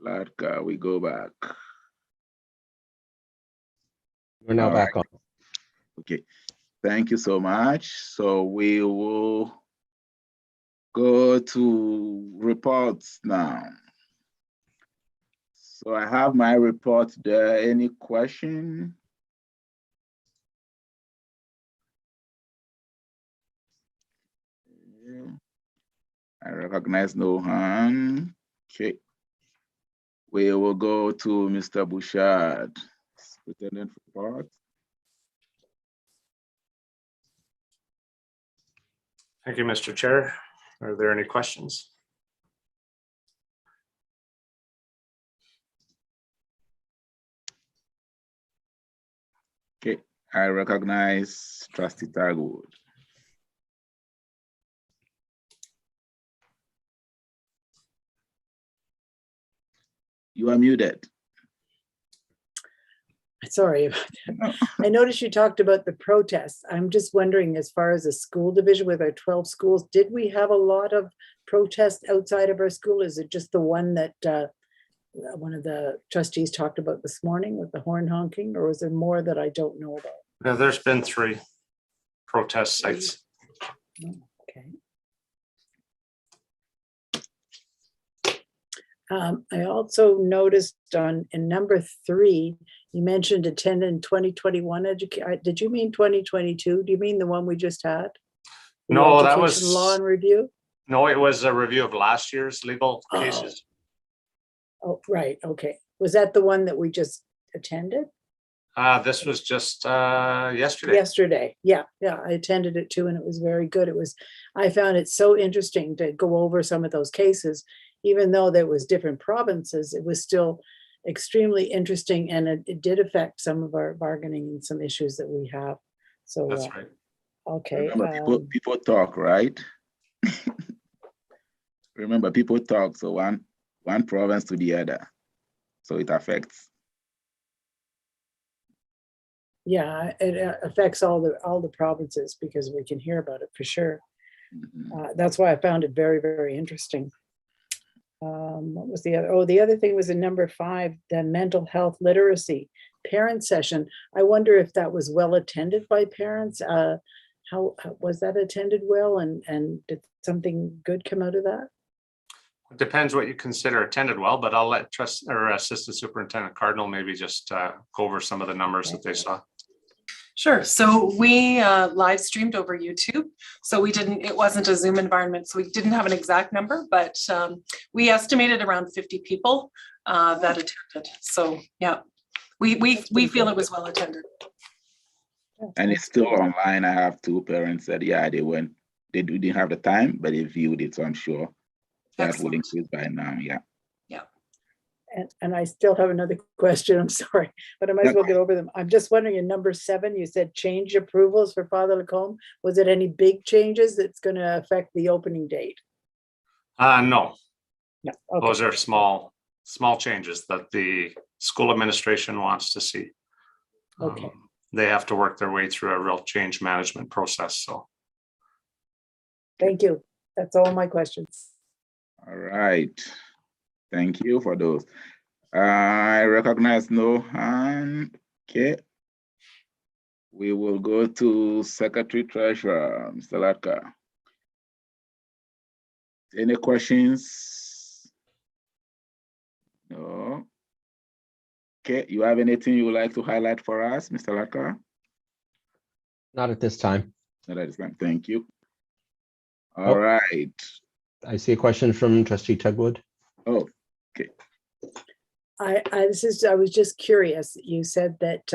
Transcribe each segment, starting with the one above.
Latka, we go back. We're now All back right. on. Okay, thank you so much. So we will go to reports now. So I have my report there. Any question? I recognize no hand. Okay. We will go to Mr. Bouchard, Superintendent report. Thank you, Mr. Chair. Are there any questions? Okay, I recognize Trustee Tagwood. You are muted. Sorry about that. I noticed you talked about the protests. I'm just wondering, as far as the school division with our 12 schools, did we have a lot of protests outside of our school? Is it just the one that one of the trustees talked about this morning with the horn honking, or was there more that I don't know about? Yeah, there's been 3 protest sites. Okay. I also noticed in number 3, you mentioned attending 2021 education. Did you mean 2022? Do you mean the one we just had? The No, that education was law and review. No, it was a review of last year's legal cases. Oh, right. Okay. Was that the one that we just attended? This was just yesterday. Yesterday. Yeah. I attended it too, and it was very good. I found it so interesting to go over some of those cases, even though there was different provinces. It was still extremely interesting, and it did affect some of our bargaining and some issues that we have. So That's right. Okay. Remember, people talk, right? Remember, people talk. So one province to the other, so it affects. Yeah, it affects all the provinces because we can hear about it for sure. That's why I found it very, very interesting. What was the other? Oh, the other thing was in number 5, the mental health literacy parent session. I wonder if that was well attended by parents. How was that attended well, and did something good come out of that? It depends what you consider attended well, but I'll let Assistant Superintendent Cardinal maybe just go over some of the numbers that they saw. Sure. So we live streamed over YouTube. So it wasn't a Zoom environment. So we didn't have an exact number, but we estimated around 50 people that attended. So yeah, we feel it was well attended. And it's still online. I have 2 parents that, yeah, they didn't have the time, but they viewed it. So I'm sure that will increase by now. Yeah. And I still have another question. I'm sorry, but I might as well get over them. I'm just wondering, in number 7, you said change approvals for Father Lacombe. Was it any big changes that's going to affect the opening date? No. No. Okay. Those are small changes that the school administration wants to see. Okay. They have to work their way through a real change management process. So thank you. That's all my questions. All right. Thank you for those. I recognize no hand. Okay. We will go to Secretary Treasurer, Mr. Latka. Any questions? No. Okay, you have anything you would like to highlight for us, Mr. Latka? Not at this time. Not at this time. Thank you. All right. I see a question from Trustee Tugwood. Oh, okay. I was just curious. You said that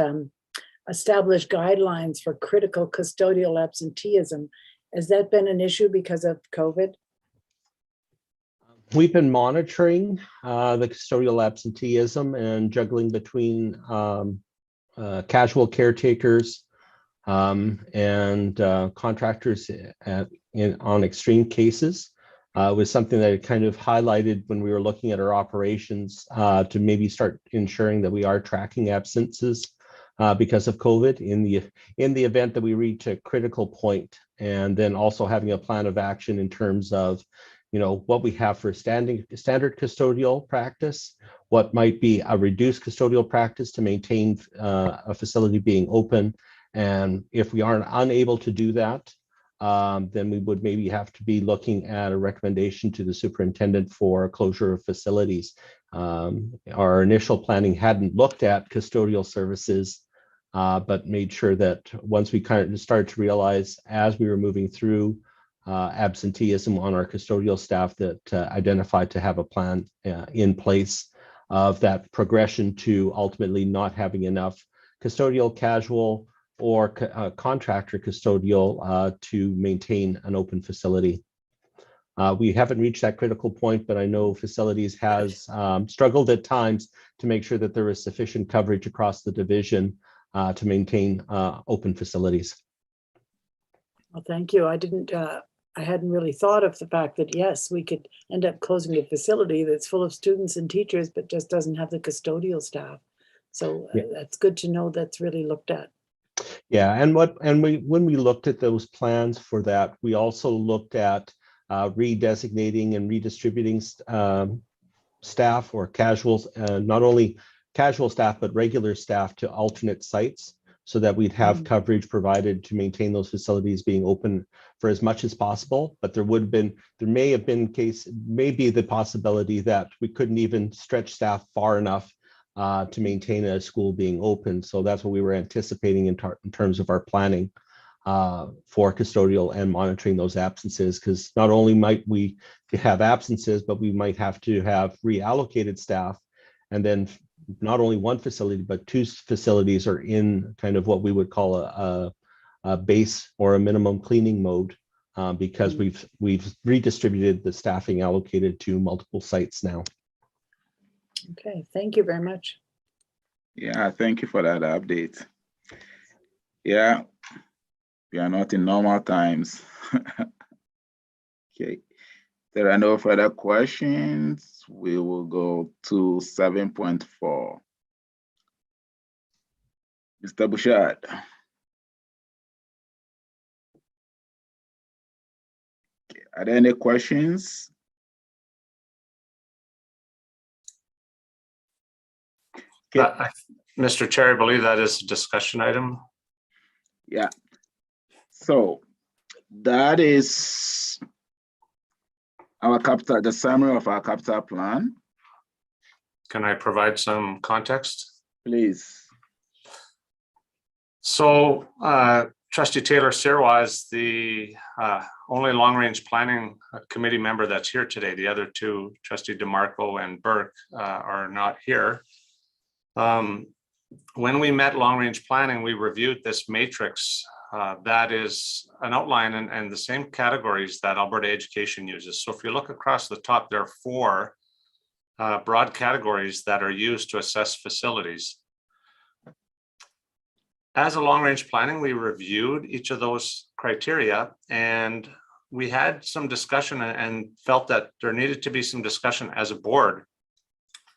establish guidelines for critical custodial absenteeism. Has that been an issue because of COVID? We've been monitoring the custodial absenteeism and juggling between casual caretakers and contractors on extreme cases. It was something that I kind of highlighted when we were looking at our operations to maybe start ensuring that we are tracking absences because of COVID in the event that we reach a critical point, and then also having a plan of action in terms of what we have for standard custodial practice, what might be a reduced custodial practice to maintain a facility being open. And if we aren't unable to do that, then we would maybe have to be looking at a recommendation to the superintendent for closure of facilities. Our initial planning hadn't looked at custodial services, but made sure that once we kind of started to realize as we were moving through absenteeism on our custodial staff, that identified to have a plan in place of that progression to ultimately not having enough custodial, casual, or contractor custodial to maintain an open facility. We haven't reached that critical point, but I know facilities has struggled at times to make sure that there is sufficient coverage across the division to maintain open facilities. Well, thank you. I hadn't really thought of the fact that, yes, we could end up closing a facility that's full of students and teachers, but just doesn't have the custodial staff. So that's good to know that's really looked at. Yeah, and when we looked at those plans for that, we also looked at redesignating and redistributing staff or casuals, not only casual staff, but regular staff to alternate sites so that we'd have coverage provided to maintain those facilities being open for as much as possible. But there may be the possibility that we couldn't even stretch staff far enough to maintain a school being open. So that's what we were anticipating in terms of our planning for custodial and monitoring those absences, because not only might we have absences, but we might have to have reallocated staff. And then not only one facility, but two facilities are in kind of what we would call a base or a minimum cleaning mode, because we've redistributed the staffing allocated to multiple sites now. Okay, thank you very much. Yeah, thank you for that update. Yeah, we are not in normal times. Okay, there are no further questions. We will go to 7.4. Mr. Bouchard. Okay. Are there any questions? Okay. Mr. Chair, I believe that is a discussion item. Yeah. So that is our capital, the summary of our capital plan. Can I provide some context? Please. So Trustee Taylor Sirois is the only long-range planning committee member that's here today. The other two, Trustee DeMarco and Burke, are not here. When we met long-range planning, we reviewed this matrix that is an outline and the same categories that Alberta Education uses. So if you look across the top, there are four broad categories that are used to assess facilities. As a long-range planning, we reviewed each of those criteria, and we had some discussion and felt that there needed to be some discussion as a board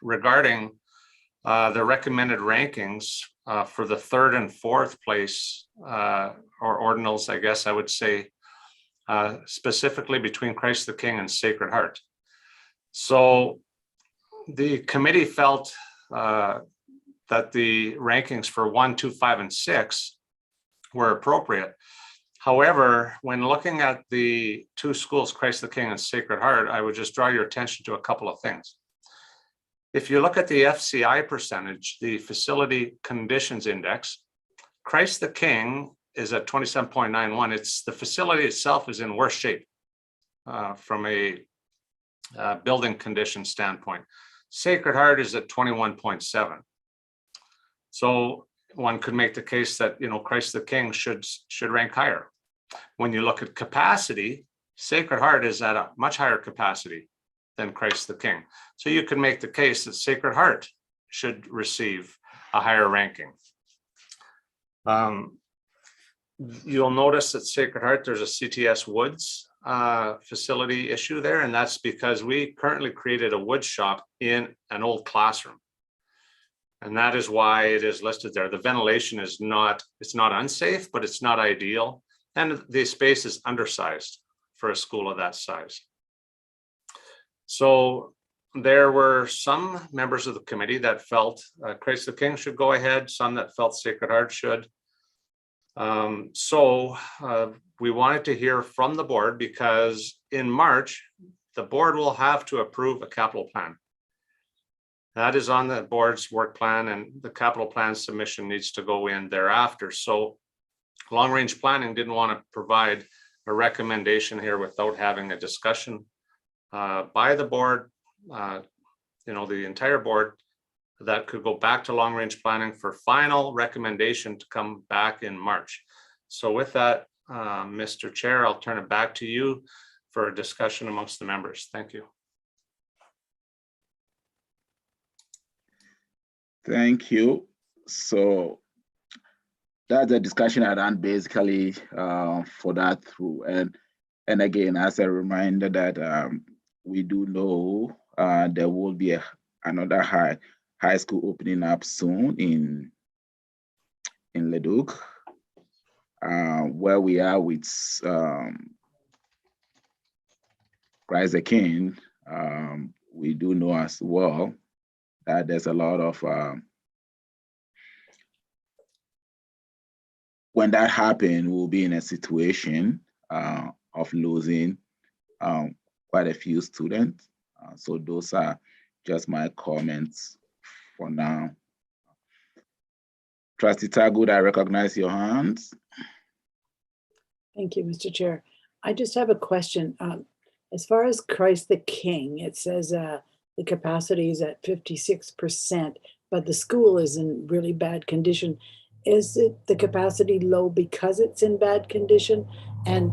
regarding the recommended rankings for the third and fourth place, or ordinals, I guess I would say, specifically between Christ the King and Sacred Heart. So the committee felt that the rankings for 1, 2, 5, and 6 were appropriate. However, when looking at the two schools, Christ the King and Sacred Heart, I would just draw your attention to a couple of things. If you look at the FCI percentage, the Facility Conditions Index, Christ the King is at 27.91. It's the facility itself is in worse shape from a building condition standpoint. Sacred Heart is at 21.7. So one could make the case that, Christ the King should rank higher. When you look at capacity, Sacred Heart is at a much higher capacity than Christ the King. So you could make the case that Sacred Heart should receive a higher ranking. You'll notice that Sacred Heart, there's a CTS Woods facility issue there, and that's because we currently created a wood shop in an old classroom. And that is why it is listed there. The ventilation is not unsafe, but it's not ideal. And the space is undersized for a school of that size. So there were some members of the committee that felt Christ the King should go ahead, some that felt Sacred Heart should. We wanted to hear from the board because in March, the board will have to approve a capital plan. That is on the board's work plan, and the capital plan submission needs to go in thereafter. So long range planning didn't want to provide a recommendation here without having a discussion by the board, the entire board, that could go back to long range planning for final recommendation to come back in March. So with that, Mr. Chair, I'll turn it back to you for a discussion amongst the members. Thank you. Thank you. So that's the discussion I ran basically for that through. And again, as a reminder that we do know there will be another high school opening up soon in Leduc, where we are with Christ the King. We do know as well that there's a lot of when that happens, we'll be in a situation of losing quite a few students. So those are just my comments for now. Trustee Tagwood, I recognize your hands. Thank you, Mr. Chair. I just have a question. As far as Christ the King, it says the capacity is at 56%, but the school is in really bad condition. Is it the capacity low because it's in bad condition? And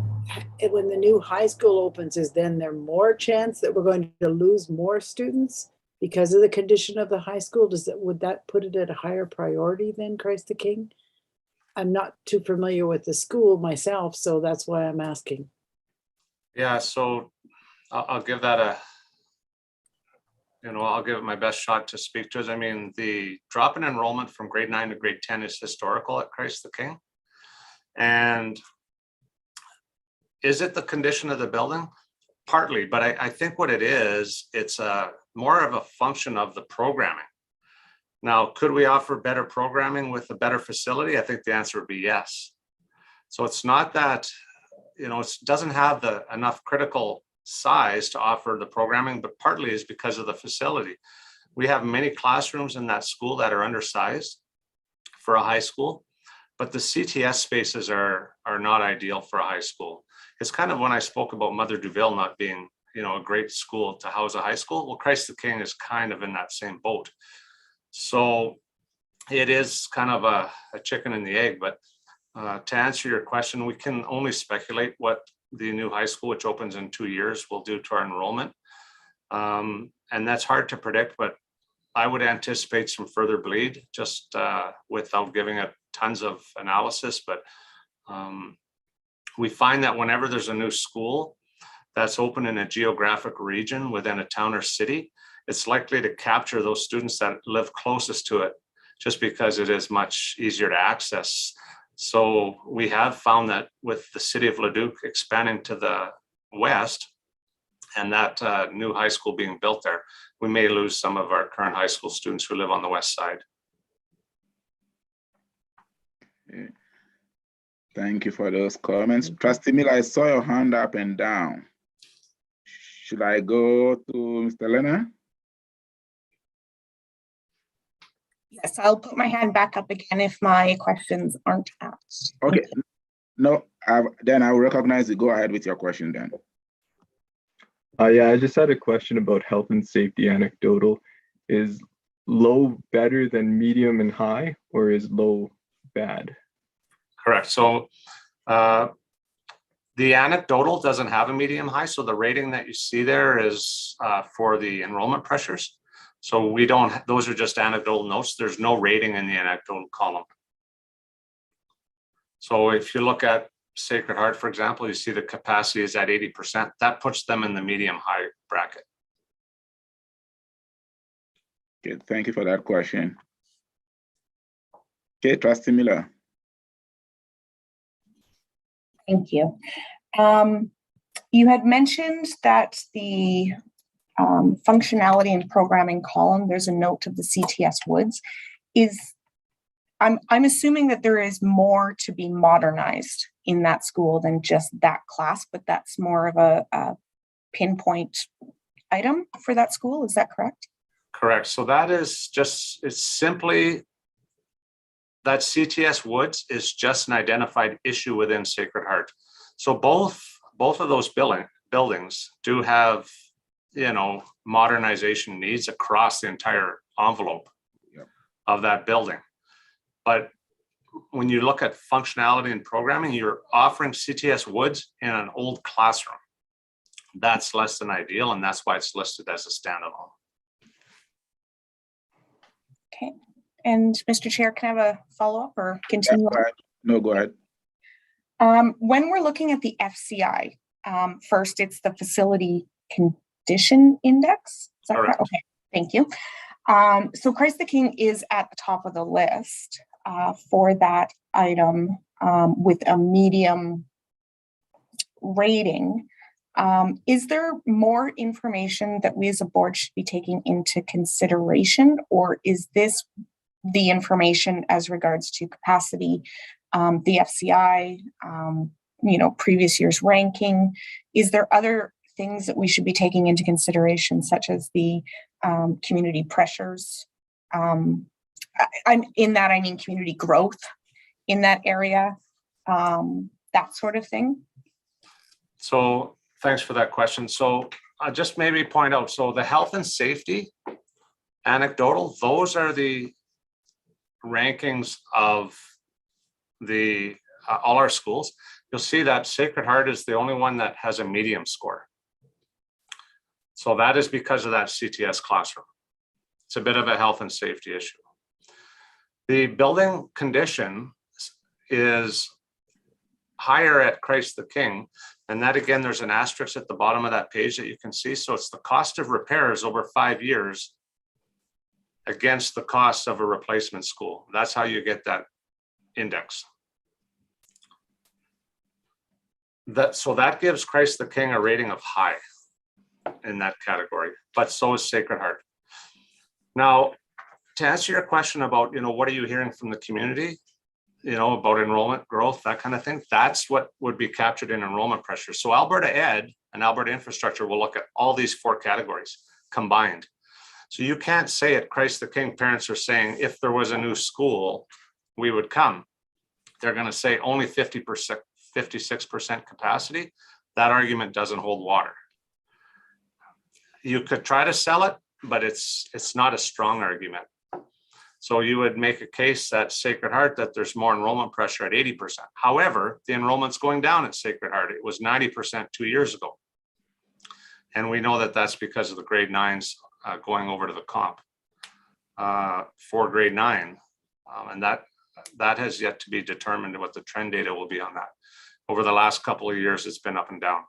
when the new high school opens, is then there more chance that we're going to lose more students because of the condition of the high school? Would that put it at a higher priority than Christ the King? I'm not too familiar with the school myself, so that's why I'm asking. Yeah, so I'll give that I'll give it my best shot to speak to it. I mean, the drop in enrollment from grade 9 to grade 10 is historical at Christ the King. And is it the condition of the building? Partly, but I think what it is, it's more of a function of the programming. Now, could we offer better programming with a better facility? I think the answer would be yes. So it's not that, it doesn't have enough critical size to offer the programming, but partly is because of the facility. We have many classrooms in that school that are undersized for a high school, but the CTS spaces are not ideal for a high school. It's kind of when I spoke about Mother Duville not being, a great school to house a high school. Well, Christ the King is kind of in that same boat. So it is kind of a chicken and the egg, but to answer your question, we can only speculate what the new high school, which opens in 2 years, will do to our enrollment. And that's hard to predict, but I would anticipate some further bleed just without giving it tons of analysis. But we find that whenever there's a new school that's open in a geographic region within a town or city, it's likely to capture those students that live closest to it, just because it is much easier to access. So we have found that with the city of Leduc expanding to the west and that new high school being built there, we may lose some of our current high school students who live on the west side. Okay. Thank you for those comments. Trustee Miller, I saw your hand up and down. Should I go to Mr. Leonard? Yes, I'll put my hand back up again if my questions aren't asked. Okay. No, then I will recognize you. Go ahead with your question then. Yeah, I just had a question about health and safety anecdotal. Is low better than medium and high, or is low bad? Correct. So the anecdotal doesn't have a medium high. So the rating that you see there is for the enrollment pressures. So we don't, those are just anecdotal notes. There's no rating in the anecdotal column. So if you look at Sacred Heart, for example, you see the capacity is at 80%. That puts them in the medium high bracket. Okay, thank you for that question. Okay, Trustee Miller. Thank you. You had mentioned that the functionality and programming column, there's a note of the CTS Woods. I'm assuming that there is more to be modernized in that school than just that class, but that's more of a pinpoint item for that school. Is that correct? Correct. So that is just, it's simply that CTS Woods is just an identified issue within Sacred Heart. So both of those buildings do have, you know, modernization needs across the entire envelope of that building. But when you look at functionality and programming, you're offering CTS Woods in an old classroom. That's less than ideal, and that's why it's listed as a standalone. Okay. And Mr. Chair, can I have a follow-up or continue? Go ahead. No, go ahead. When we're looking at the FCI, first it's the facility condition index. Is that correct? Okay, thank you. So Christ the King is at the top of the list for that item with a medium rating. Is there more information that we as a board should be taking into consideration, or is this the information as regards to capacity, the FCI, you know, previous year's ranking? Is there other things that we should be taking into consideration, such as the community pressures? I'm in that, I mean community growth in that area, that sort of thing. So thanks for that question. So I'll just maybe point out, so the health and safety anecdotal, those are the rankings of the all our schools. You'll see that Sacred Heart is the only one that has a medium score. So that is because of that CTS classroom. It's a bit of a health and safety issue. The building condition is higher at Christ the King, and that again, there's an asterisk at the bottom of that page that you can see. So it's the cost of repairs over 5 years against the cost of a replacement school. That's how you get that index. So that gives Christ the King a rating of high in that category, but so is Sacred Heart. Now, to answer your question about, you know, what are you hearing from the community, you know, about enrollment growth, that kind of thing, that's what would be captured in enrollment pressure. So Alberta Ed and Alberta Infrastructure will look at all these 4 categories combined. So you can't say at Christ the King, parents are saying, if there was a new school, we would come. They're going to say only 50%, 56% capacity. That argument doesn't hold water. You could try to sell it, but it's not a strong argument. So you would make a case that Sacred Heart, that there's more enrollment pressure at 80%. However, the enrollment's going down at Sacred Heart. It was 90% 2 years ago. And we know that that's because of the grade 9s going over to the comp for grade 9. And that has yet to be determined what the trend data will be on that. Over the last couple of years, it's been up and down.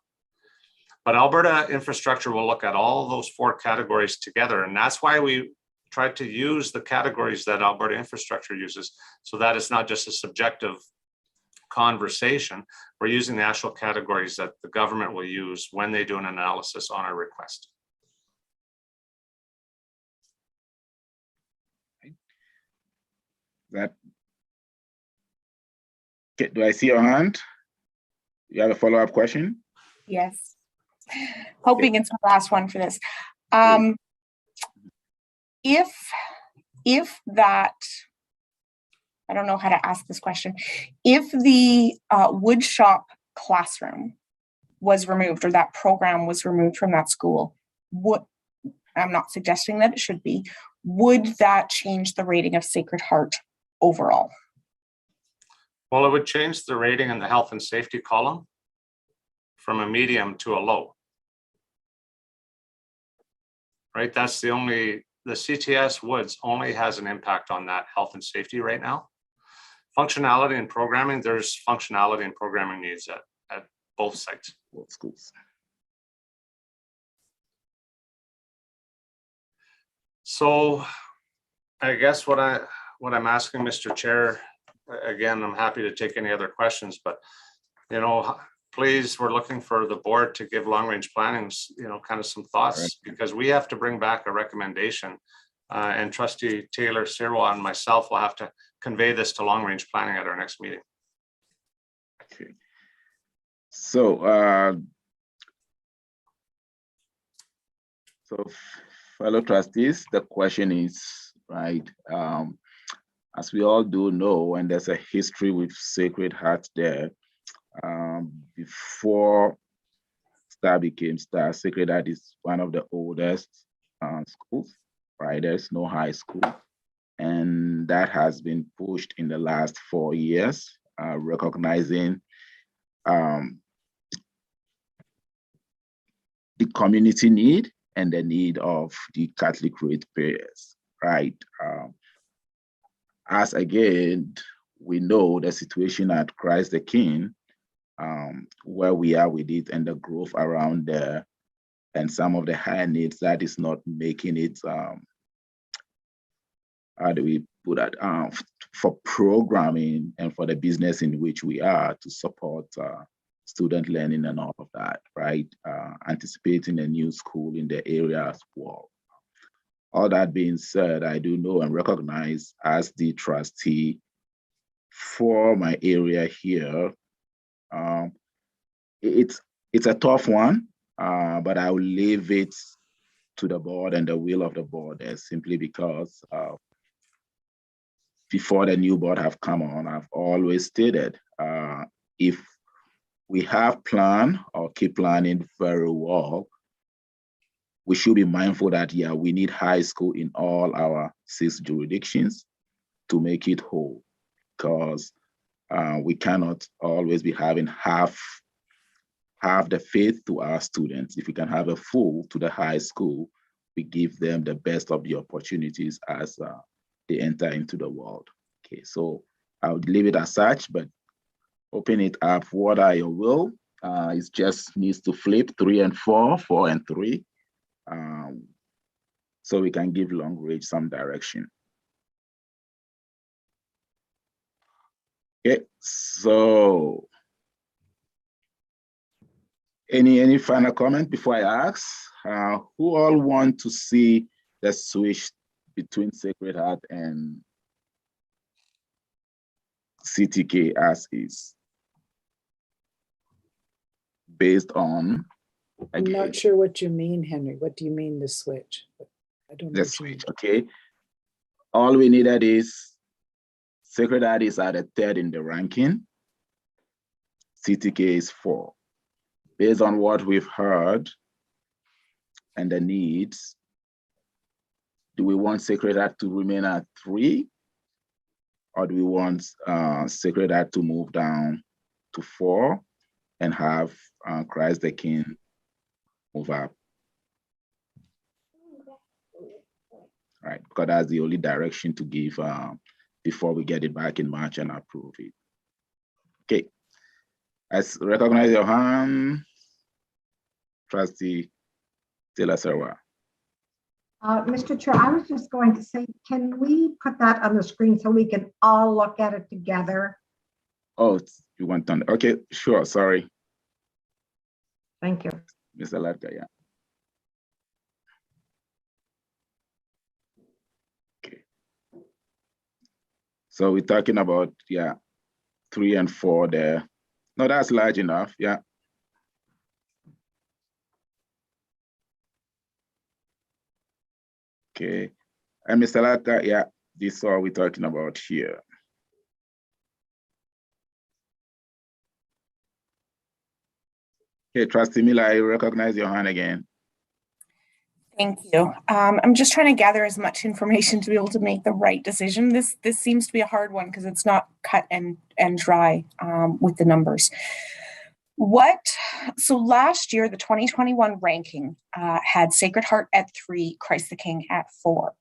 But Alberta Infrastructure will look at all those 4 categories together. And that's why we tried to use the categories that Alberta Infrastructure uses, so that it's not just a subjective conversation. We're using the actual categories that the government will use when they do an analysis on our request. That, okay, do I see your hand? You have a follow-up question? Yes. Hoping it's the last one for this. If that, I don't know how to ask this question, if the wood shop classroom was removed, or that program was removed from that school, I'm not suggesting that it should be, would that change the rating of Sacred Heart overall? Well, it would change the rating in the health and safety column from a medium to a low. Right, that's the CTS Woods only has an impact on that health and safety right now. Functionality and programming, there's functionality and programming needs at both sites. Both schools. So I guess what I'm asking, Mr. Chair, again, I'm happy to take any other questions, but you know, please, we're looking for the board to give long-range planning, kind of some thoughts, because we have to bring back a recommendation. And Trustee Taylor, Sirwa, and myself will have to convey this to long-range planning at our next meeting. Okay. So, fellow trustees, the question is, right, as we all do know, and there's a history with Sacred Heart there, before Star became Star, Sacred Heart is one of the oldest schools, right? There's no high school. And that has been pushed in the last 4 years, recognizing the community need and the need of the Catholic ratepayers, right? As again, we know the situation at Christ the King, where we are with it and the growth around there, and some of the high needs that is not making it, how do we put that, for programming and for the business in which we are to support student learning and all of that, right? Anticipating a new school in the area as well. All that being said, I do know and recognize as the trustee for my area here, it's a tough one, but I will leave it to the board and the will of the board simply because before the new board have come on, I've always stated, if we have planned or keep planning very well, we should be mindful that, yeah, we need high school in all our 6 jurisdictions to make it whole, because we cannot always be having half the faith to our students. If we can have a full to the high school, we give them the best of the opportunities as they enter into the world. Okay, so I would leave it as such, but open it up. What are your will? It just needs to flip 3 and 4, 4 and 3. So we can give long range some direction. Okay, so any final comment before I ask? Who all want to see the switch between Sacred Heart and CTK as is? Based on, I'm not sure what you mean, Henry. What do you mean the switch? I don't know. The switch, okay. All we needed is Sacred Heart is at a 3rd in the ranking. CTK is 4. Based on what we've heard and the needs, do we want Sacred Heart to remain at 3? Or do we want Sacred Heart to move down to 4 and have Christ the King move up? Right, because that's the only direction to give before we get it back in March and approve it. Okay, I recognize your hand, Trustee Taylor Sirwa. Mr. Chair, I was just going to say, can we put that on the screen so we can all look at it together? Oh, you want on? Okay, sure. Sorry. Thank you. Mr. Latka, yeah. Okay. So we're talking about, yeah, 3 and 4 there. No, that's large enough, yeah. Okay, and Mr. Latka, yeah, this is what we're talking about here. Okay, Trustee Miller, I recognize your hand again. Thank you. I'm just trying to gather as much information to be able to make the right decision. This seems to be a hard one because it's not cut and dry with the numbers. So last year, the 2021 ranking had Sacred Heart at 3, Christ the King at 4.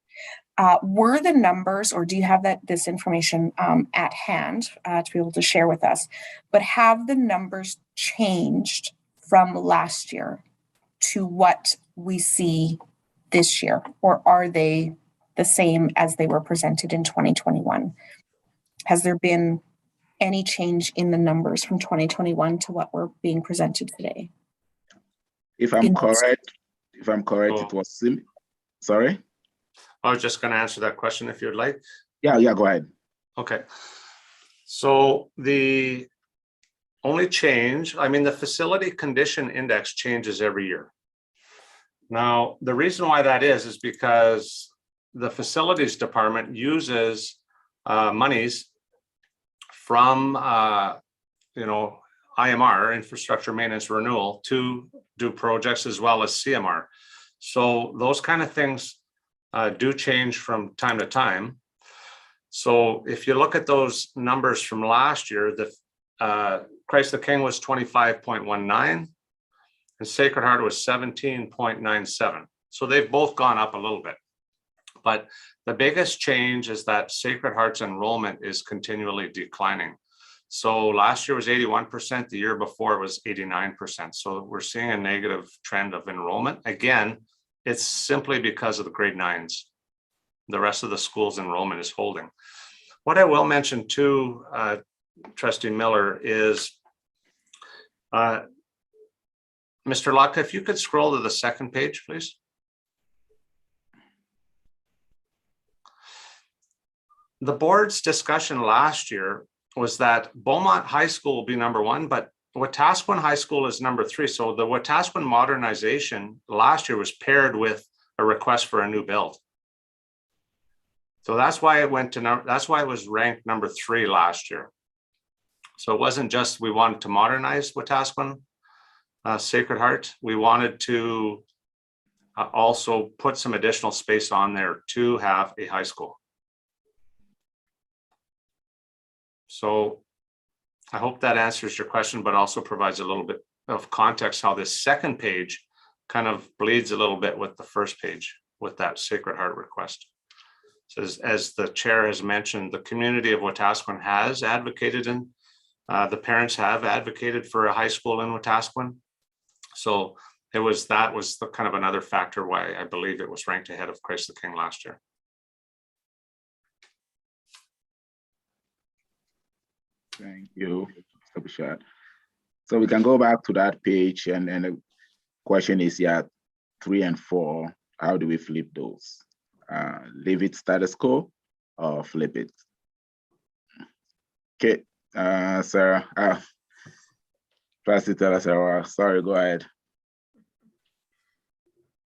Were the numbers, or do you have this information at hand to be able to share with us, but have the numbers changed from last year to what we see this year, or are they the same as they were presented in 2021? Has there been any change in the numbers from 2021 to what we're being presented today. If I'm In those- correct, it Oh. was sorry? I was just going to answer that question if you'd like. Yeah, go ahead. Okay. So the only change, I mean, the facility condition index changes every year. Now, the reason why that is because the facilities department uses monies from, IMR, infrastructure maintenance renewal, to do projects as well as CMR. So those kind of things do change from time to time. So if you look at those numbers from last year, the Christ the King was 25.19 and Sacred Heart was 17.97. So they've both gone up a little bit. But the biggest change is that Sacred Heart's enrollment is continually declining. So last year was 81%, the year before it was 89%. So we're seeing a negative trend of enrollment. Again, it's simply because of the grade 9s. The rest of the school's enrollment is holding. What I will mention too, Trustee Miller, is Mr. Locke, if you could scroll to the second page, please. The board's discussion last year was that Beaumont High School will be number 1, but Wetaskiwin High School is number 3. So the Wetaskiwin modernization last year was paired with a request for a new build. So that's why it went to that's why it was ranked number 3 last year. So it wasn't just we wanted to modernize Wetaskiwin Sacred Heart. We wanted to also put some additional space on there to have a high school. So I hope that answers your question, but also provides a little bit of context how this second page kind of bleeds a little bit with the first page with that Sacred Heart request. So as the chair has mentioned, the community of Wetaskiwin has advocated and the parents have advocated for a high school in Wetaskiwin. So that was the kind of another factor why I believe it was ranked ahead of Christ the King last year. Thank you, Mr. Bouchard. So we can go back to that page, and the question is, 3 and 4, how do we flip those? Leave it status quo or flip it? Okay, Sarah, Trustee Taylor, Sarah, sorry, go ahead.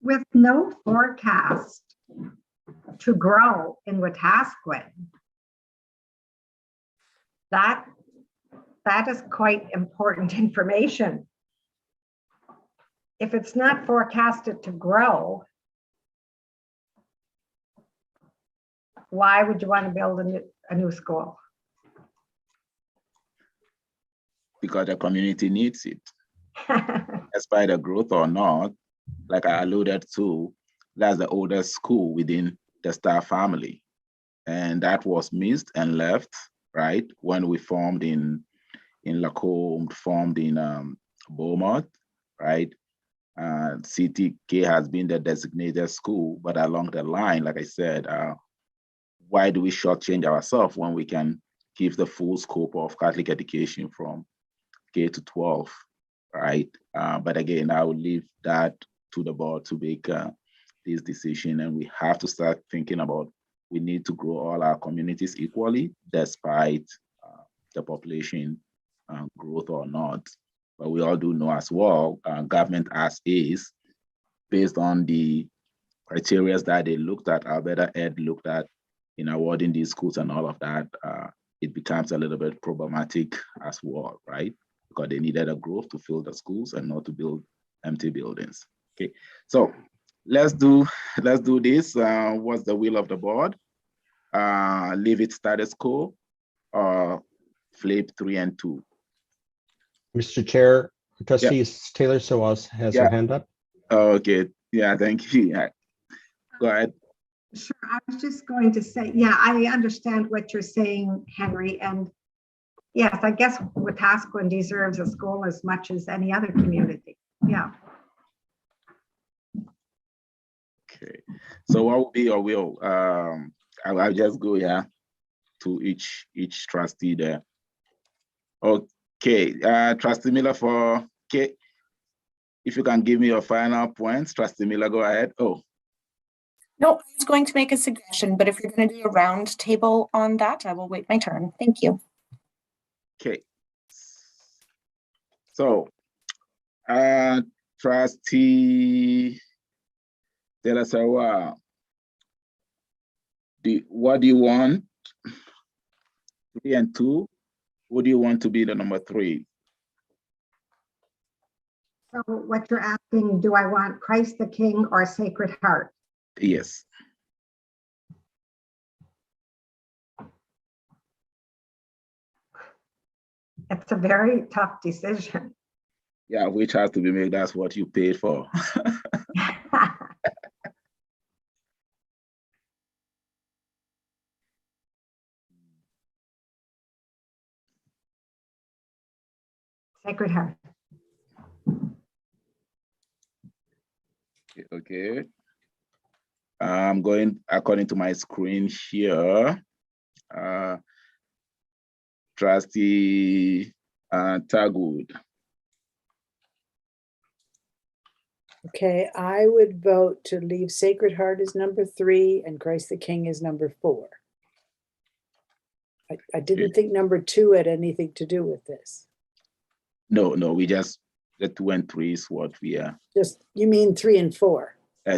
With no forecast to grow in Wetaskiwin, that is quite important information. If it's not forecasted to grow, why would you want to build a new school? Because the community needs it. Despite the growth or not, like I alluded to, that's the oldest school within the Star family. And that was missed and left, right? When we formed in Lacombe, formed in Beaumont, right? CTK has been the designated school, but along the line, like I said, why do we shortchange ourselves when we can give the full scope of Catholic education from K to 12, right? But again, I would leave that to the board to make this decision, and we have to start thinking about we need to grow all our communities equally, despite the population growth or not. But we all do know as well, government as is, based on the criteria that they looked at, Alberta Ed looked at in awarding these schools and all of that, it becomes a little bit problematic as well, right? Because they needed a growth to fill the schools and not to build empty buildings. Okay, so let's do this. What's the will of the board? Leave it status quo or flip 3 and 2? Mr. Chair, Trustee Taylor Sawas has her hand up. Okay, yeah, thank you. Yeah. Go ahead. Sure, I was just going to say, yeah, I understand what you're saying, Henry, and yes, I guess Wetaskiwin deserves a school as much as any other community. Yeah. Okay, so what will be your will? I'll just go to each trustee there. Okay, Trustee Miller for K. If you can give me your final points, Trustee Miller, go ahead. Oh, No, I was going to make a suggestion, but if you're going to do a round table on that, I will wait my turn. Thank you. okay. So, Trustee De La Sarwa, what do you want? 3 and 2? Who do you want to be the number 3? So what you're asking, do I want Christ the King or Sacred Heart? Yes. It's a very tough decision. Yeah, which has to be made. That's what you paid for. Sacred Heart. Okay. I'm going according to my screen here. Trustee Tagwood. Okay, I would vote to leave Sacred Heart as number 3 and Christ the King as number 4. I didn't think number 2 had anything to do with this. No, we just, the 2 and 3 is what we are, Just, you mean 3 and 4?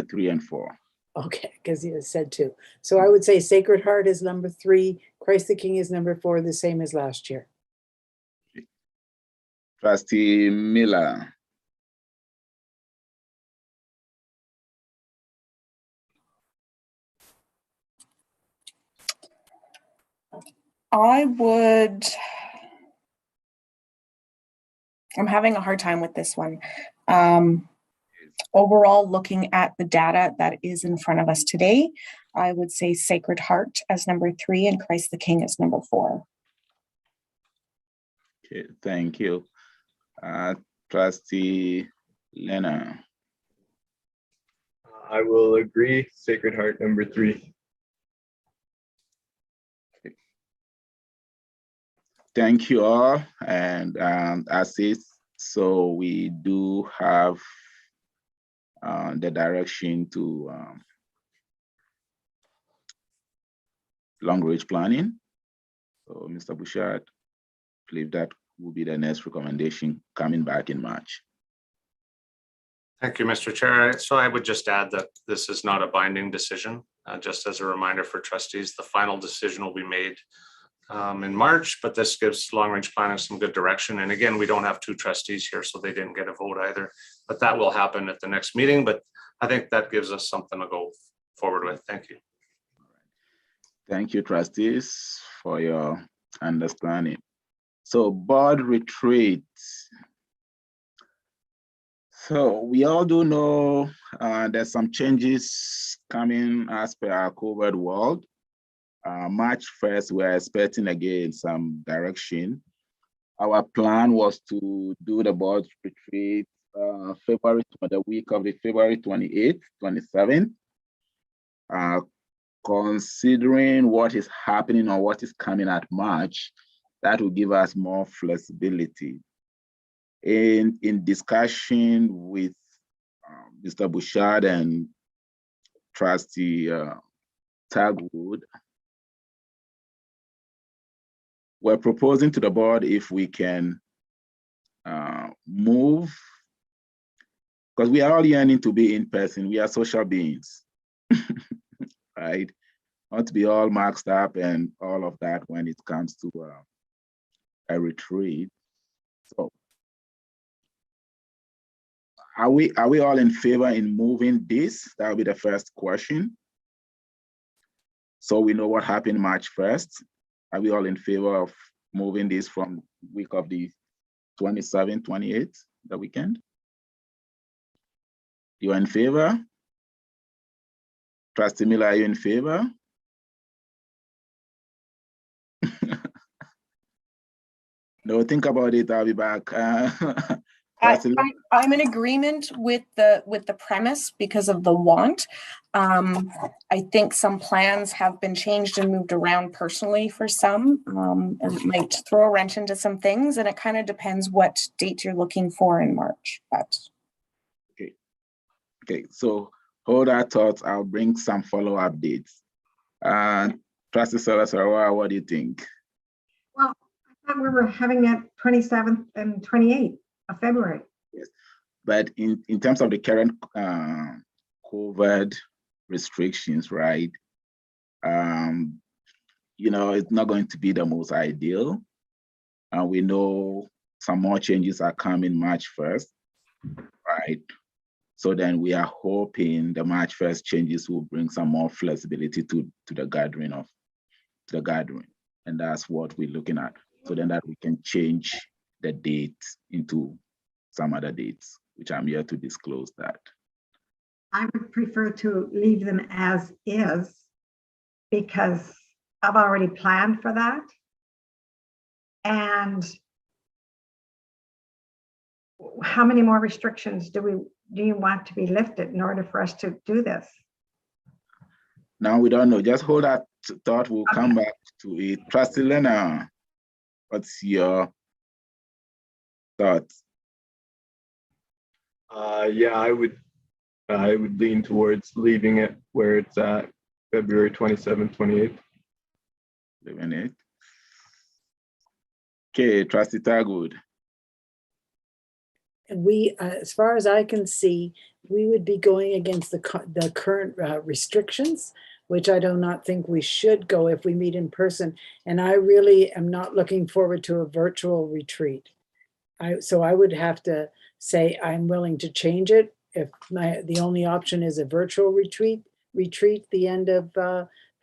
3 and 4. Okay, because you said 2. So I would say Sacred Heart is number 3, Christ the King is number 4, the same as last year. Trustee Miller. I'm having a hard time with this one. Overall, looking at the data that is in front of us today, I would say Sacred Heart as number 3 and Christ the King as number 4. Okay, thank you. Trustee Lena. I will agree. Sacred Heart number 3. Thank you all. And as is, so we do have the direction to long range planning. So Mr. Bouchard, I believe that will be the next recommendation coming back in March. Thank you, Mr. Chair. So I would just add that this is not a binding decision. Just as a reminder for trustees, the final decision will be made in March, but this gives long range planning some good direction. And again, we don't have 2 trustees here, so they didn't get a vote either, but that will happen at the next meeting. But I think that gives us something to go forward with. Thank you. Thank you, trustees, for your understanding. So board retreat. So we all do know there's some changes coming as per our COVID world. March 1st, we're expecting again some direction. Our plan was to do the board retreat the week of the February 28th, 27th. Considering what is happening or what is coming at March, that will give us more flexibility. In discussion with Mr. Bouchard and Trustee Tagwood, we're proposing to the board if we can move, because we are all yearning to be in person. We are social beings, right? Not to be all maxed up and all of that when it comes to a retreat. So are we all in favor in moving this? That will be the first question. So we know what happened March 1st. Are we all in favor of moving this from week of the 27th, 28th, the weekend? You are in favor? Trustee Miller, are you in favor? No, think about it, I'll be back. Trustee Lynn? I'm in agreement with the premise because of the want. I think some plans have been changed and moved around personally for some, and it might throw a wrench into some things, and it kind of depends what date you're looking for in March, but. Okay, so hold our thoughts. I'll bring some follow-up dates. Trustee Salasarawa, what do you think? Well, I thought we were having it 27th and 28th of February. Yes, but in terms of the current COVID restrictions, right? It's not going to be the most ideal. We know some more changes are coming March 1st, right? So then we are hoping the March 1st changes will bring some more flexibility to the gathering. And that's what we're looking at. So then that we can change the date into some other dates, which I'm here to disclose that. I would prefer to leave them as is because I've already planned for that. And how many more restrictions do you want to be lifted in order for us to do this? Now we don't know. Just hold that thought. We'll come back to it. Trustee Lena, what's your thoughts? Yeah, I would lean towards leaving it where it's at, February 27th, 28th. Leaving it. Okay, Trustee Tagwood. And we, as far as I can see, we would be going against the current restrictions, which I do not think we should go if we meet in person. And I really am not looking forward to a virtual retreat. So I would have to say I'm willing to change it if the only option is a virtual retreat the end of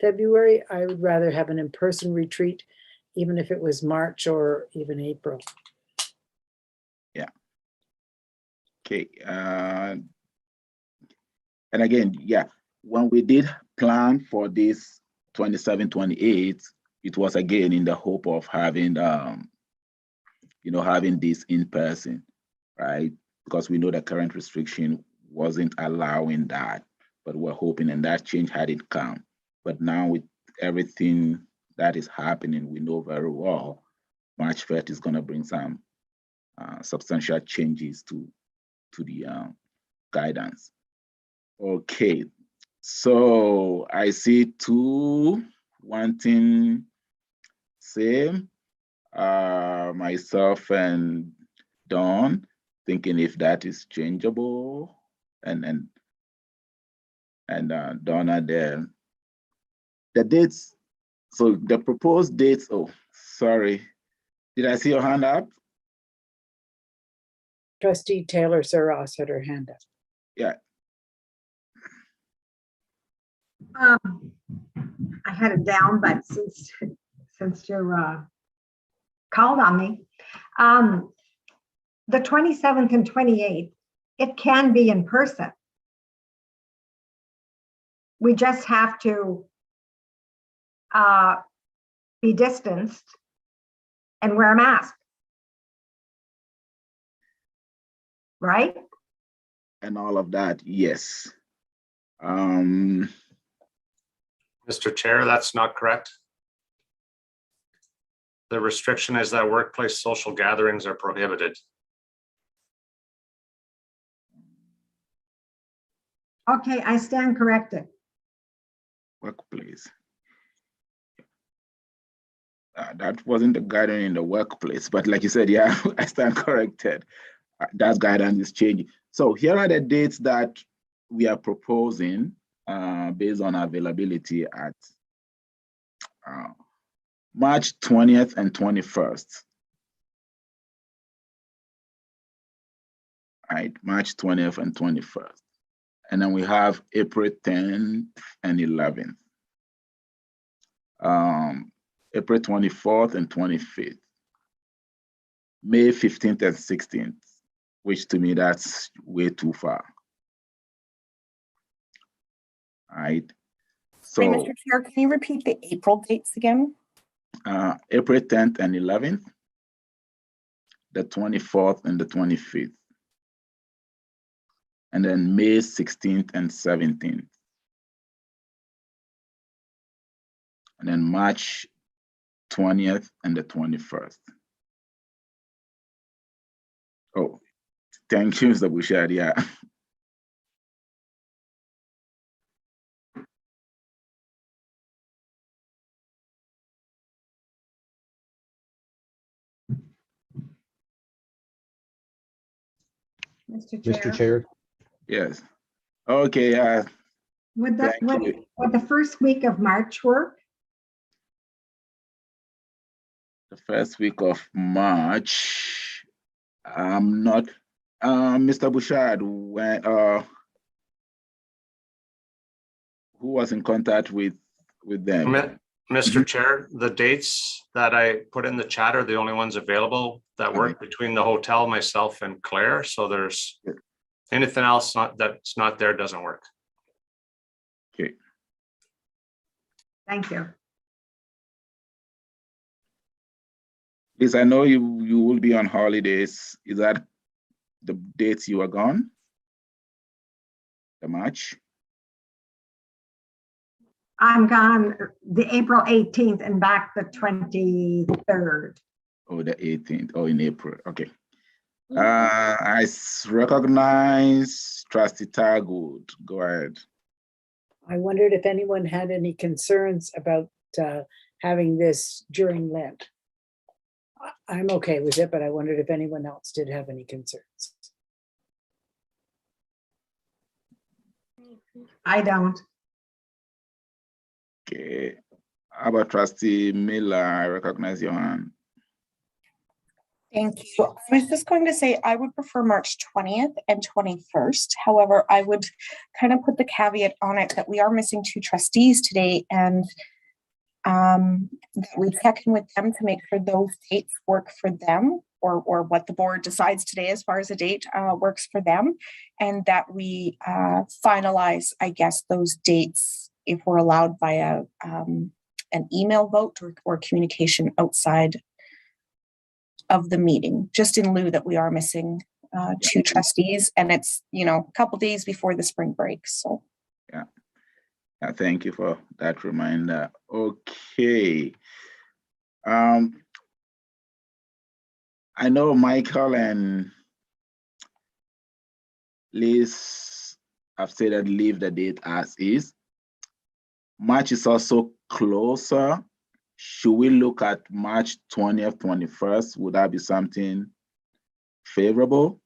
February. I would rather have an in-person retreat, even if it was March or even April. Okay, and again, yeah, when we did plan for this 27, 28, it was again in the hope of having, having this in person, right? Because we know the current restriction wasn't allowing that, but we're hoping, and that change hadn't come. But now with everything that is happening, we know very well March 1st is going to bring some substantial changes to the guidance. Okay, so I see two wanting same, myself and Dawn, thinking if that is changeable, and Donna there. The dates, so the proposed dates, oh, sorry. Did I see your hand up? Trustee Taylor Saras had her hand up. Yeah. I had it down, but since you called on me, the 27th and 28th, it can be in person. We just have to be distanced and wear a mask. Right? And all of that, yes. Mr. Chair, that's not correct. The restriction is that workplace social gatherings are prohibited. Okay, I stand corrected. Workplace. That wasn't the guidance in the workplace, but like you said, yeah, I stand corrected. That guidance is changing. So here are the dates that we are proposing based on availability at March 20th and 21st. Right, March 20th and 21st. And then we have April 10th and 11th. April 24th and 25th. May 15th and 16th. Which to me, that's way too far. All right. So, Hey, Mr. Chair, can you repeat the April dates again? April 10th and 11th, the 24th and the 25th. and then May 16th and 17th. And then March 20th and the 21st. Oh, thank you, Mr. Bouchard. Yeah. Mr. Chair, Yes. Okay. Would Thank you. would the first week of March work? The first week of March. I'm not. Mr. Bouchard, when who was in contact with them? Mr. Chair, the dates that I put in the chat are the only ones available that work between the hotel, myself, and Claire. So there's anything else that's not there doesn't work. Okay. Thank you. Liz, I know you will be on holidays. Is that the dates you are gone? The March? I'm gone the April 18th and back the 23rd. Oh, the 18th. Oh, in April. Okay. I recognize Trustee Targood. Go ahead. I wondered if anyone had any concerns about having this during Lent. I'm okay with it, but I wondered if anyone else did have any concerns. I don't. Okay. How about Trustee Miller? I recognize your hand. Thank you. I was just going to say I would prefer March 20th and 21st. However, I would kind of put the caveat on it that we are missing 2 trustees today, and that we check in with them to make sure those dates work for them, or what the board decides today as far as a date works for them, and that we finalize, I guess, those dates if we're allowed via an email vote or communication outside of the meeting, just in lieu that we are missing 2 trustees, and it's, you know, a couple days before the spring break. So yeah, thank you for that reminder. Okay. I know Michael and Liz have said that leave the date as is. March is also closer. Should we look at March 20th, 21st? Would that be something favorable?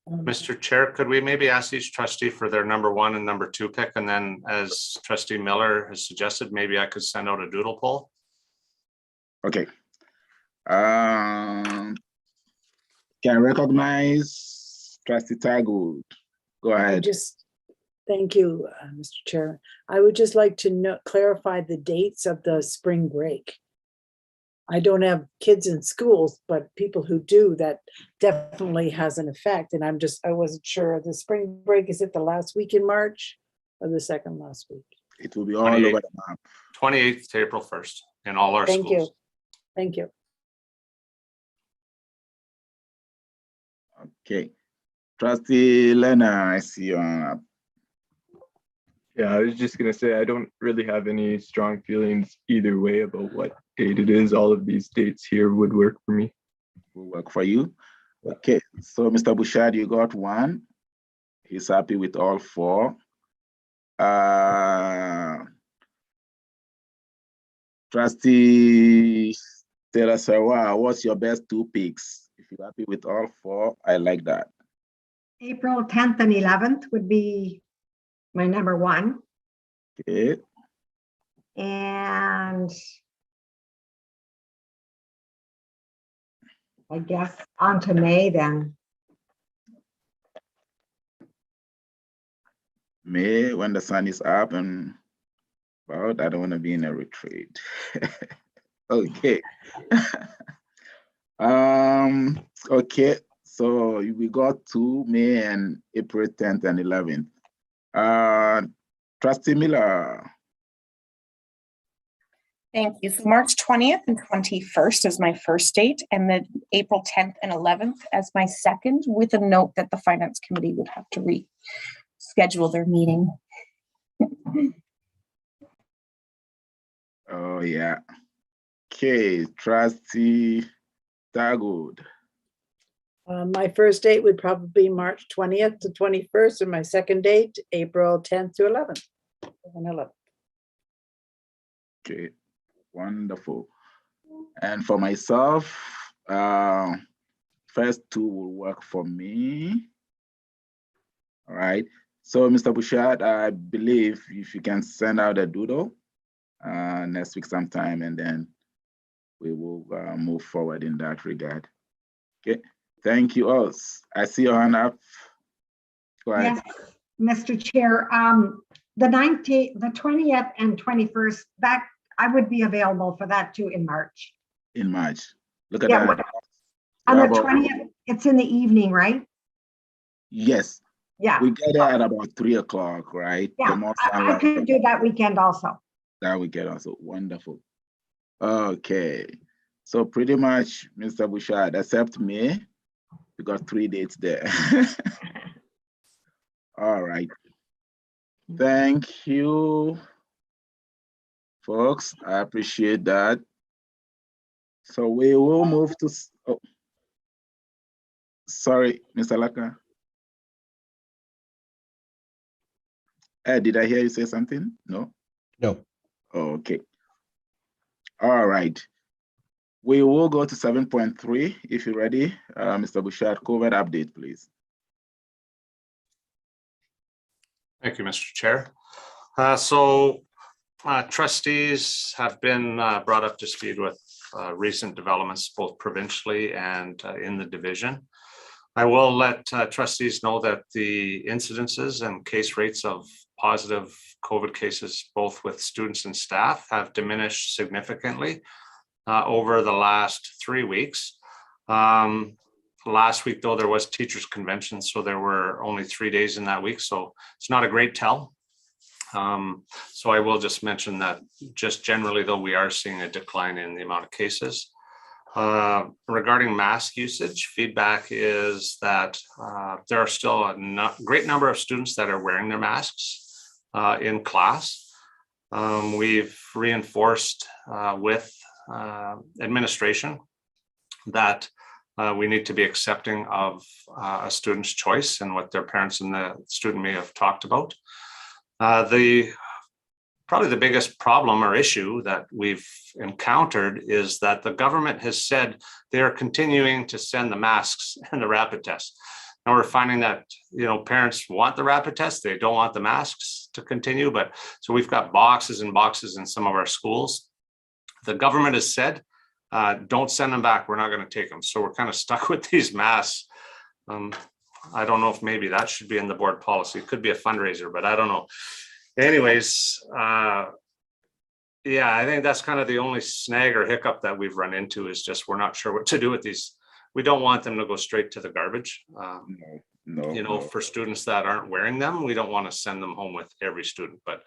Mr. Chair, could we maybe ask each trustee for their number 1 and number 2 pick? And then as Trustee Miller has suggested, maybe I could send out a doodle poll. Okay. Can I recognize Trustee Targood? Go ahead. Thank you, Mr. Chair. I would just like to clarify the dates of the spring break. I don't have kids in schools, but people who do, that definitely has an effect. And I wasn't sure. The spring break, is it the last week in March or the second last week? It will be all over the map. 28th to April 1st in all our schools. Thank you. Thank you. Okay. Trustee Lena, I see you on. Yeah, I was just gonna say, I don't really have any strong feelings either way about what date it is. All of these dates here would work for me. Will work for you. Okay, so Mr. Bouchard, you got 1. He's happy with all 4. Trustee Taylor Sarwa, what's your best 2 picks? If you're happy with all 4, I like that. April 10th and 11th would be my number 1. Okay. And I guess on to May then. May, when the sun is up and about, I don't want to be in a retreat. Okay. Okay, so we got 2 May and April 10th and 11th. Trustee Miller. Thank you. So March 20th and 21st is my first date, and then April 10th and 11th as my second, with a note that the Finance Committee would have to reschedule their meeting. Oh, yeah. Okay, trustee Tagwood. My first date would probably be March 20th to 21st, and my second date, April 10th to 11th. 11th. Okay, wonderful. And for myself, first two will work for me. All right. So, Mr. Bouchard, I believe if you can send out a doodle next week sometime, and then we will move forward in that regard. Okay. Thank you all. I see your hand up. Go ahead. Yes, Mr. Chair, the 20th and 21st, that I would be available for that too in March. In March. Look at Yeah, that. on the Bravo. 20th, it's in the evening, right? Yes. Yeah, We get there at about 3 o'clock, right? The yeah, more I sunlight could do that weekend also. that we get also. Wonderful. Okay. So pretty much, Mr. Bouchard, except me, we got 3 dates there. All right. Thank you, folks. I appreciate that. So we will move to, oh, sorry, Mr. Laka. Did I hear you say something? No? No. Okay. All right. We will go to 7.3 if you're ready. Mr. Bouchard, COVID update, please. Thank you, Mr. Chair. Trustees have been brought up to speed with recent developments, both provincially and in the division. I will let trustees know that the incidences and case rates of positive COVID cases, both with students and staff, have diminished significantly over the last 3 weeks. Last week, though, there was teachers' convention, so there were only 3 days in that week, so it's not a great tell. So I will just mention that just generally, though, we are seeing a decline in the amount of cases. Regarding mask usage, feedback is that there are still a great number of students that are wearing their masks in class. We've reinforced with administration that we need to be accepting of a student's choice and what their parents and the student may have talked about. Probably the biggest problem or issue that we've encountered is that the government has said they are continuing to send the masks and the rapid tests. Now we're finding that, parents want the rapid test, they don't want the masks to continue, but so we've got boxes and boxes in some of our schools. The government has said, don't send them back, we're not going to take them. So we're kind of stuck with these masks. I don't know if maybe that should be in the board policy. It could be a fundraiser, but I don't know. Anyways, yeah, I think that's kind of the only snag or hiccup that we've run into, is just we're not sure what to do with these. We don't want them to go straight to the garbage. No. For students that aren't wearing them, we don't want to send them home with every student. But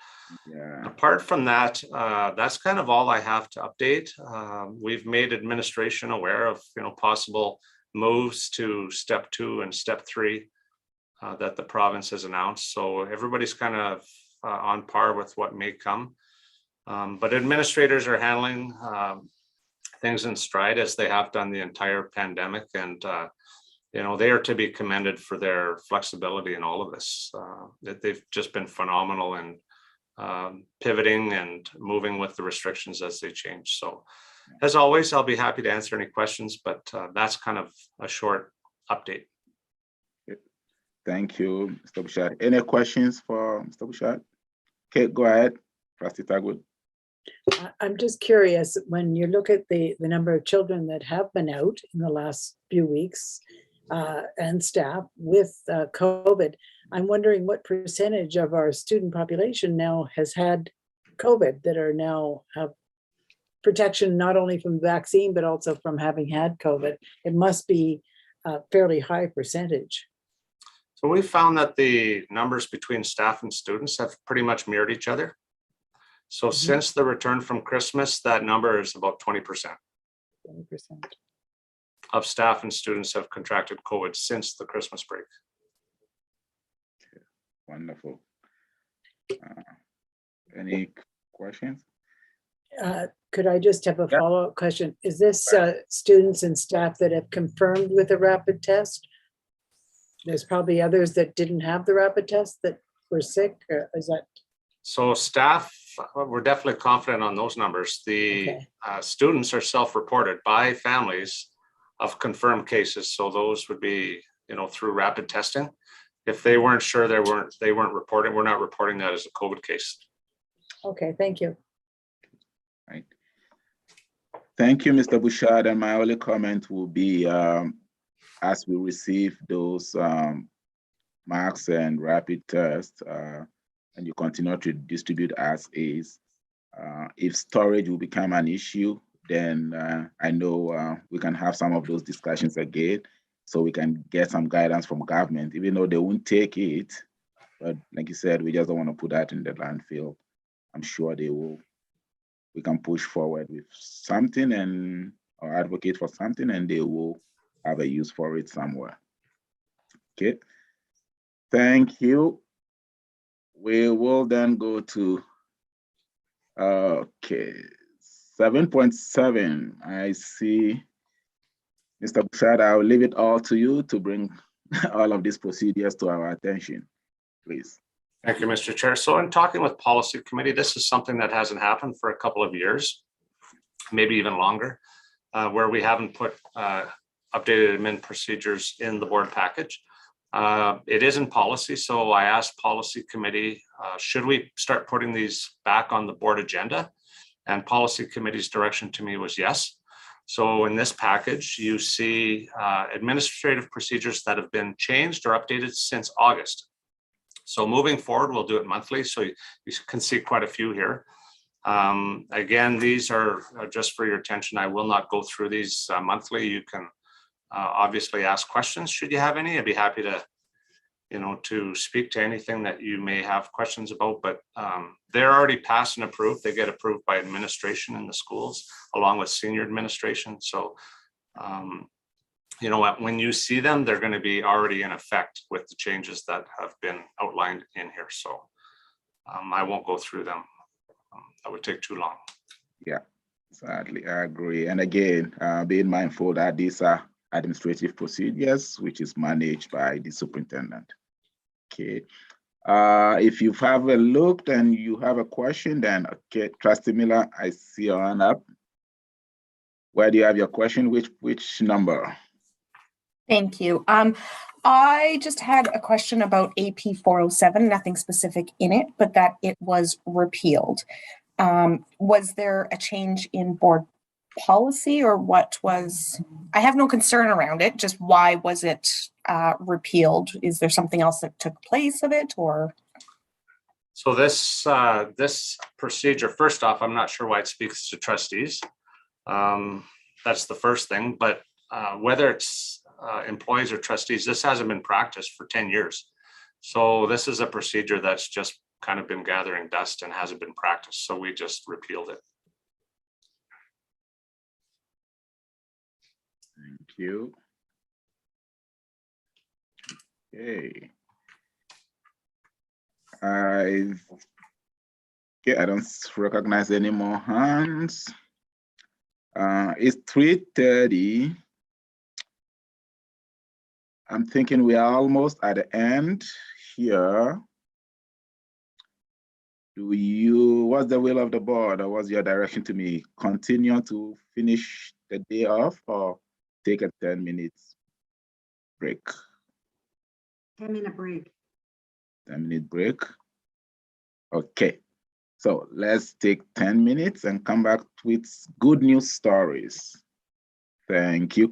Yeah. apart from that, that's kind of all I have to update. We've made administration aware of possible moves to step 2 and step 3 that the province has announced. So everybody's kind of on par with what may come. But administrators are handling things in stride, as they have done the entire pandemic. And, they are to be commended for their flexibility in all of this. That they've just been phenomenal in pivoting and moving with the restrictions as they change. So as always, I'll be happy to answer any questions, but that's kind of a short update. Thank you, Mr. Bouchard. Any questions for Mr. Bouchard? Okay, go ahead, Trustee Tagwood. I'm just curious, when you look at the number of children that have been out in the last few weeks and staff with COVID, I'm wondering what percentage of our student population now has had COVID, that are now have protection not only from vaccine, but also from having had COVID. It must be a fairly high percentage. So we found that the numbers between staff and students have pretty much mirrored each other. So since the return from Christmas, that number is about 20% 20%. of staff and students have contracted COVID since the Christmas break. Wonderful. Any questions? Could I just have a follow-up question? Is this students and staff that have confirmed with a rapid test? There's probably others that didn't have the rapid test that were sick, or is that? So staff, we're definitely confident on those numbers. The Okay. Students are self-reported by families of confirmed cases. So those would be, through rapid testing. If they weren't sure, they weren't reporting. We're not reporting that as a COVID case. Okay, thank you. Right. Thank you, Mr. Bouchard. And my only comment will be, as we receive those marks and rapid tests, and you continue to distribute as is, if storage will become an issue, then I know we can have some of those discussions again, so we can get some guidance from government, even though they won't take it. But like you said, we just don't want to put that in the landfill. I'm sure they will. We can push forward with something or advocate for something, and they will have a use for it somewhere. Okay. Thank you. We will then go to 7.7. I see Mr. Bouchard. I'll leave it all to you to bring all of these procedures to our attention, please. Thank you, Mr. Chair. So in talking with policy committee, this is something that hasn't happened for a couple of years, maybe even longer, where we haven't put updated admin procedures in the board package. It is in policy, so I asked policy committee, should we start putting these back on the board agenda? And policy committee's direction to me was yes. So in this package, you see administrative procedures that have been changed or updated since August. So moving forward, we'll do it monthly. So you can see quite a few here. Again, these are just for your attention. I will not go through these monthly. You can obviously ask questions should you have any. I'd be happy to, to speak to anything that you may have questions about, but they're already passed and approved. They get approved by administration in the schools along with senior administration. So, when you see them, they're going to be already in effect with the changes that have been outlined in here. So I won't go through them. That would take too long. Yeah, sadly, I agree. And again, being mindful that these are administrative procedures, which is managed by the superintendent. Okay. If you have a look and you have a question, then okay, Trustee Miller, I see your hand up. Where do you have your question? Which number? Thank you. I just had a question about AP 407, nothing specific in it, but that it was repealed. Was there a change in board policy, or what was, I have no concern around it, just why was it repealed? Is there something else that took place of it, or? So this procedure, first off, I'm not sure why it speaks to trustees. That's the first thing, but whether it's employees or trustees, this hasn't been practiced for 10 years. So this is a procedure that's just kind of been gathering dust and hasn't been practiced. So we just repealed it. Thank you. Okay. I don't recognize any more hands. It's 3:30. I'm thinking we are almost at the end here. What's the will of the board, or what's your direction to me? Continue to finish the day off or take a 10-minute break? 10-minute break. 10-minute break. Okay. So let's take 10 minutes and come back with good news stories. Thank you.